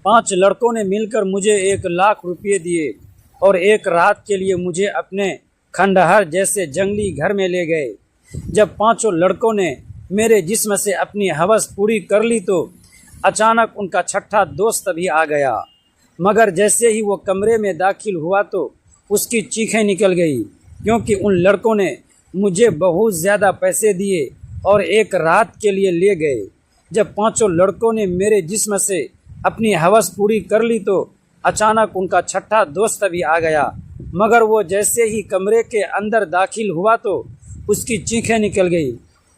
5 लड़कों ने मिलकर मुझे 1 लाख रुपये दिए और एक रात के लिए मुझे अपने खंडहर जैसे जंगली घर में ले गए। जब 5 लड़कों ने मेरे जिस्म से अपनी हवस पूरी कर ली तो अचानक उनका छठा दोस्त भी आ गया, मगर जैसे ही वो कमरे में दाखिल हुआ तो उसकी चीखें निकल गई, क्योंकि उन लड़कों ने मुझे बहुत ज़्यादा पैसे दिए और एक रात के लिए ले गए। जब 5 लड़कों ने मेरे जिस्म से अपनी हवस पूरी कर ली तो अचानक उनका छठा दोस्त भी आ गया, मगर वो जैसे ही कमरे के अंदर दाखिल हुआ तो उसकी चीखें निकल गई,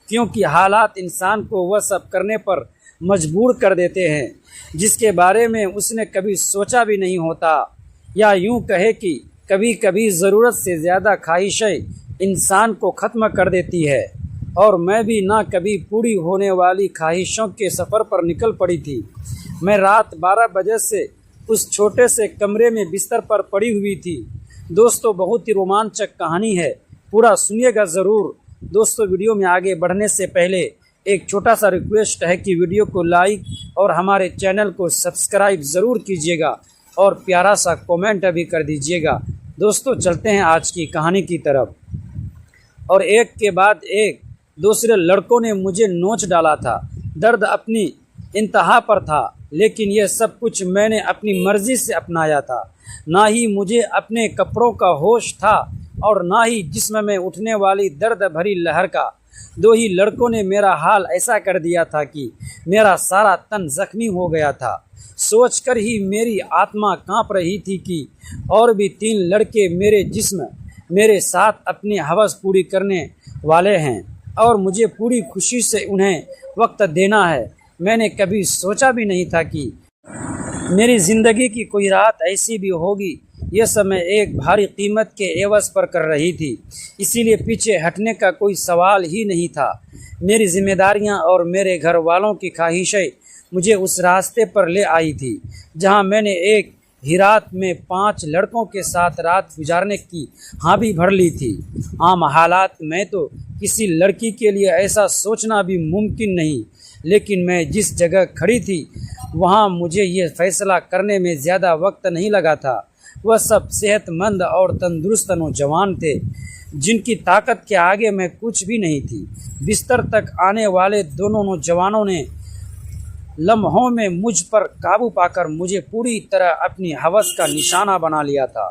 क्योंकि हालात इंसान को वह सब करने पर मजबूर कर देते हैं जिसके बारे में उसने कभी सोचा भी नहीं होता। या यूं कहे कि कभी कभी ज़रूरत से ज़्यादा ख्वाहिशें इंसान को ख़त्म कर देती है। और मैं भी ना कभी पूरी होने वाली ख्वाहिशों के सफ़र पर निकल पड़ी थी। मैं रात 12 बजे से उस छोटे से कमरे में बिस्तर पर पड़ी हुई थी। दोस्तों, बहुत ही रोमांचक कहानी है, पूरा सुनिएगा ज़रूर। दोस्तों, वीडियो में आगे बढ़ने से पहले एक छोटा सा रिक्वेस्ट है कि वीडियो को लाइक और हमारे चैनल को सब्सक्राइब ज़रूर कीजिएगा और प्यारा सा कमेंट भी कर दीजिएगा। दोस्तों, चलते हैं आज की कहानी की तरफ। और एक के बाद एक दूसरे लड़कों ने मुझे नोच डाला था। दर्द अपनी इंतहा पर था, लेकिन यह सब कुछ मैंने अपनी मर्ज़ी से अपनाया था। ना ही मुझे अपने कपड़ों का होश था और ना ही जिस्म में उठने वाली दर्द भरी लहर का। 2 ही लड़कों ने मेरा हाल ऐसा कर दिया था कि मेरा सारा तन जख्मी हो गया था। सोचकर ही मेरी आत्मा कांप रही थी कि और भी 3 लड़के मेरे साथ अपनी हवस पूरी करने वाले हैं और मुझे पूरी खुशी से उन्हें वक्त देना है। मैंने कभी सोचा भी नहीं था कि मेरी ज़िंदगी की कोई रात ऐसी भी होगी। यह सब मैं एक भारी कीमत के एवज़ पर कर रही थी, इसीलिए पीछे हटने का कोई सवाल ही नहीं था। मेरी जिम्मेदारियां और मेरे घर वालों की ख्वाहिशें मुझे उस रास्ते पर ले आई थी जहां मैंने एक ही रात में 5 लड़कों के साथ रात गुजारने की हामी भर ली थी। आम हालात में तो किसी लड़की के लिए ऐसा सोचना भी मुमकिन नहीं, लेकिन मैं जिस जगह खड़ी थी वहां मुझे ये फैसला करने में ज़्यादा वक्त नहीं लगा था। वह सब सेहतमंद और तंदुरुस्त नौजवान थे जिनकी ताकत के आगे मैं कुछ भी नहीं थी। बिस्तर तक आने वाले दोनों नौजवानों ने लम्हों में मुझ पर काबू पाकर मुझे पूरी तरह अपनी हवस का निशाना बना लिया था।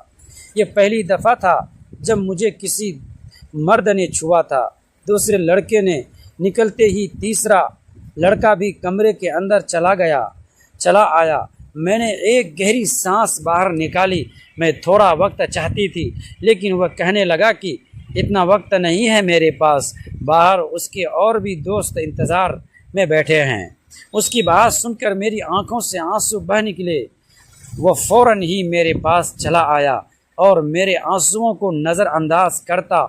ये पहली दफ़ा था जब मुझे किसी मर्द ने छुआ था। दूसरे लड़के ने निकलते ही तीसरा लड़का भी कमरे के अंदर चला आया। मैंने एक गहरी सांस बाहर निकाली। मैं थोड़ा वक्त चाहती थी, लेकिन वह कहने लगा कि इतना वक्त नहीं है मेरे पास, बाहर उसके और भी दोस्त इंतज़ार में बैठे हैं। उसकी बात सुनकर मेरी आंखों से आंसू बह निकले। वह फ़ौरन ही मेरे पास चला आया और मेरे आंसुओं को नज़रअंदाज करता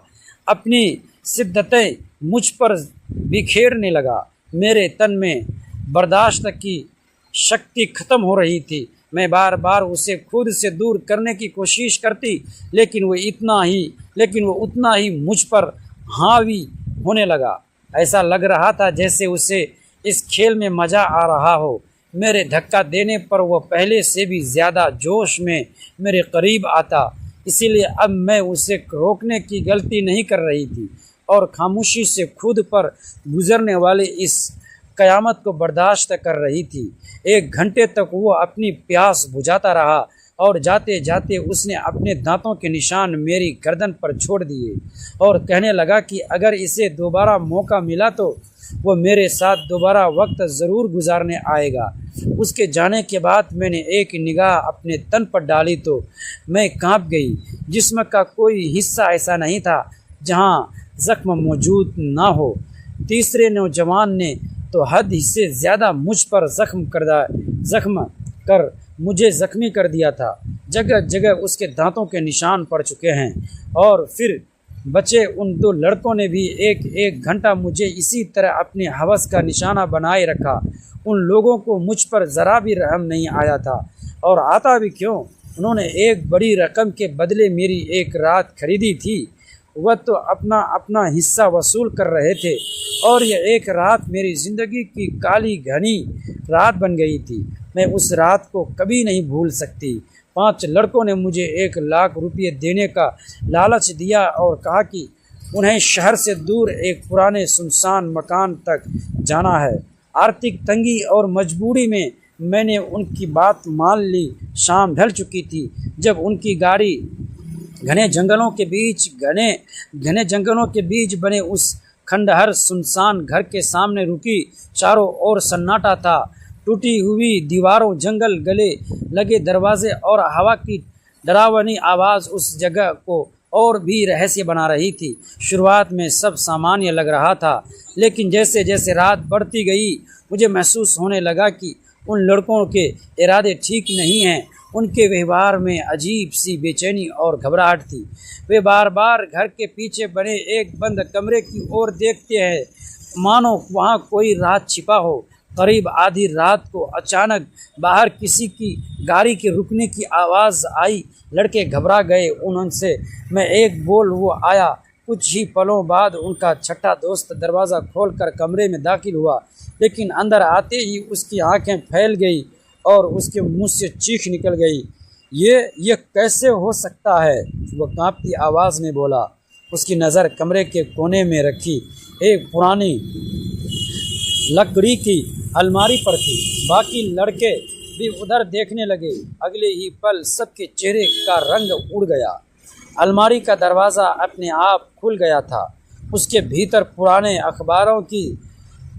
अपनी शिद्दतें मुझ पर बिखेरने लगा। मेरे तन में बर्दाश्त की शक्ति ख़त्म हो रही थी। मैं बार बार उसे खुद से दूर करने की कोशिश करती, लेकिन वो उतना ही मुझ पर हावी होने लगा। ऐसा लग रहा था जैसे उसे इस खेल में मज़ा आ रहा हो। मेरे धक्का देने पर वह पहले से भी ज़्यादा जोश में मेरे करीब आता, इसीलिए अब मैं उसे रोकने की गलती नहीं कर रही थी और खामोशी से खुद पर गुजरने वाले इस क़यामत को बर्दाश्त कर रही थी। 1 घंटे तक वो अपनी प्यास बुझाता रहा और जाते जाते उसने अपने दांतों के निशान मेरी गर्दन पर छोड़ दिए और कहने लगा कि अगर इसे दोबारा मौका मिला तो वो मेरे साथ दोबारा वक्त ज़रूर गुजारने आएगा। उसके जाने के बाद मैंने एक निगाह अपने तन पर डाली तो मैं कांप गई। जिस्म का कोई हिस्सा ऐसा नहीं था जहां ज़ख्म मौजूद ना हो। तीसरे नौजवान ने तो हद से ज़्यादा मुझ पर ज़ख्म कर मुझे ज़ख्मी कर दिया था। जगह जगह उसके दांतों के निशान पड़ चुके हैं। और फिर बचे उन 2 लड़कों ने भी एक घंटा मुझे इसी तरह अपनी हवस का निशाना बनाए रखा। उन लोगों को मुझ पर ज़रा भी रहम नहीं आया था, और आता भी क्यों। उन्होंने एक बड़ी रकम के बदले मेरी एक रात खरीदी थी। वह तो अपना हिस्सा वसूल कर रहे थे और यह एक रात मेरी ज़िंदगी की काली घनी रात बन गई थी। मैं उस रात को कभी नहीं भूल सकती। 5 लड़कों ने मुझे 1 लाख रुपये देने का लालच दिया और कहा कि उन्हें शहर से दूर एक पुराने सुनसान मकान तक जाना है। आर्थिक तंगी और मजबूरी में मैंने उनकी बात मान ली। शाम ढल चुकी थी जब उनकी गाड़ी घने जंगलों के बीच बने उस खंडहर सुनसान घर के सामने रुकी। चारों ओर सन्नाटा था। टूटी हुई दीवारों, जंगल गले लगे दरवाजे और हवा की डरावनी आवाज़ उस जगह को और भी रहस्य बना रही थी। शुरुआत में सब सामान्य लग रहा था, लेकिन जैसे जैसे रात बढ़ती गई मुझे महसूस होने लगा कि उन लड़कों के इरादे ठीक नहीं हैं। उनके व्यवहार में अजीब सी बेचैनी और घबराहट थी। वे बार बार घर के पीछे बने एक बंद कमरे की ओर देखते हैं, मानो वहाँ कोई राज छिपा हो। करीब आधी रात को अचानक बाहर किसी की गाड़ी के रुकने की आवाज़ आई। लड़के घबरा गए। उनसे मैं एक बोल वो आया। कुछ ही पलों बाद उनका छठा दोस्त दरवाज़ा खोलकर कमरे में दाखिल हुआ, लेकिन अंदर आते ही उसकी आंखें फैल गई और उसके मुंह से चीख निकल गई। ये कैसे हो सकता है? वो कांपती आवाज़ में बोला। उसकी नज़र कमरे के कोने में रखी एक पुरानी लकड़ी की अलमारी पर थी। बाकी लड़के भी उधर देखने लगे। अगले ही पल सबके चेहरे का रंग उड़ गया। अलमारी का दरवाज़ा अपने आप खुल गया था। उसके भीतर पुराने अखबारों की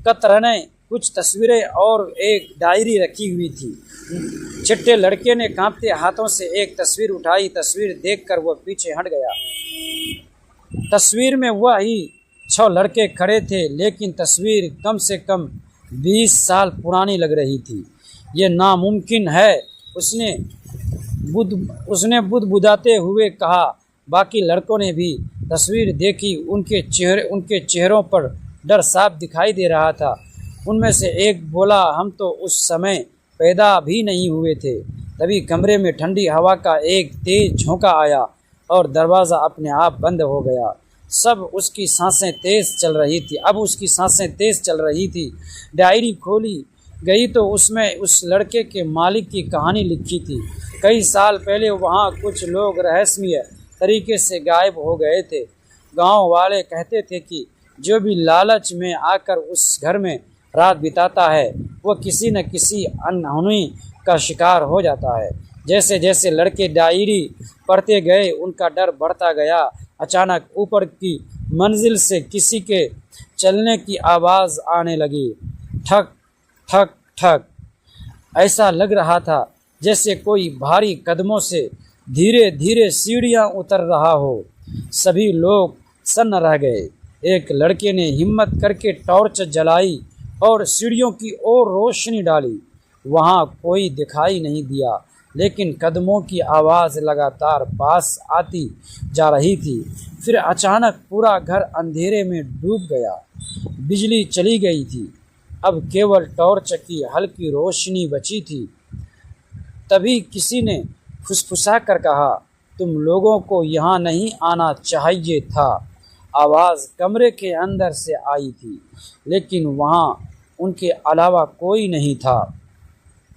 कतरनें, कुछ तस्वीरें और एक डायरी रखी हुई थी। चिट्टे लड़के ने कांपते हाथों से एक तस्वीर उठाई। तस्वीर देखकर वह पीछे हट गया। तस्वीर में वही 6 लड़के खड़े थे, लेकिन तस्वीर कम से कम 20 साल पुरानी लग रही थी। ये नामुमकिन है, उसने बुदबुदाते हुए कहा। बाकी लड़कों ने भी तस्वीर देखी। उनके चेहरों पर डर साफ दिखाई दे रहा था। उनमें से एक बोला, हम तो उस समय पैदा भी नहीं हुए थे। तभी कमरे में ठंडी हवा का एक तेज झोंका आया और दरवाज़ा अपने आप बंद हो गया। अब उसकी सांसें तेज़ चल रही थी। डायरी खोली गई तो उसमें उस लड़के के मालिक की कहानी लिखी थी। कई साल पहले वहाँ कुछ लोग रहस्यमय तरीके से गायब हो गए थे। गांव वाले कहते थे कि जो भी लालच में आकर उस घर में रात बिताता है, वह किसी न किसी अनहोनी का शिकार हो जाता है। जैसे जैसे लड़के डायरी पढ़ते गए, उनका डर बढ़ता गया। अचानक ऊपर की मंजिल से किसी के चलने की आवाज़ आने लगी। ठक ठक ठक। ऐसा लग रहा था जैसे कोई भारी कदमों से धीरे धीरे सीढ़ियाँ उतर रहा हो। सभी लोग सन्न रह गए। एक लड़के ने हिम्मत करके टॉर्च जलाई और सीढ़ियों की ओर रोशनी डाली। वहाँ कोई दिखाई नहीं दिया, लेकिन कदमों की आवाज़ लगातार पास आती जा रही थी। फिर अचानक पूरा घर अंधेरे में डूब गया। बिजली चली गई थी। अब केवल टॉर्च की हल्की रोशनी बची थी। तभी किसी ने फुसफुसा कर कहा, तुम लोगों को यहाँ नहीं आना चाहिए था। आवाज़ कमरे के अंदर से आई थी, लेकिन वहाँ उनके अलावा कोई नहीं था।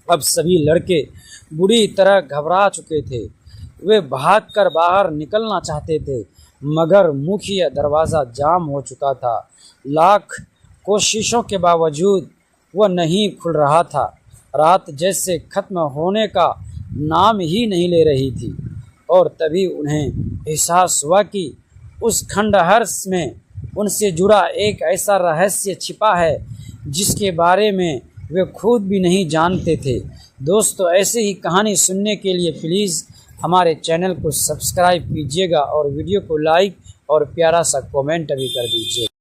अब सभी लड़के बुरी तरह घबरा चुके थे। वे भागकर बाहर निकलना चाहते थे, मगर मुख्य दरवाज़ा जाम हो चुका था। लाख कोशिशों के बावजूद वह नहीं खुल रहा था। रात जैसे ख़त्म होने का नाम ही नहीं ले रही थी। और तभी उन्हें एहसास हुआ कि उस खंडहर में उनसे जुड़ा एक ऐसा रहस्य छिपा है जिसके बारे में वे खुद भी नहीं जानते थे। दोस्तों, ऐसे ही कहानी सुनने के लिए प्लीज़ हमारे चैनल को सब्सक्राइब कीजिएगा और वीडियो को लाइक और प्यारा सा कमेंट भी कर दीजिए।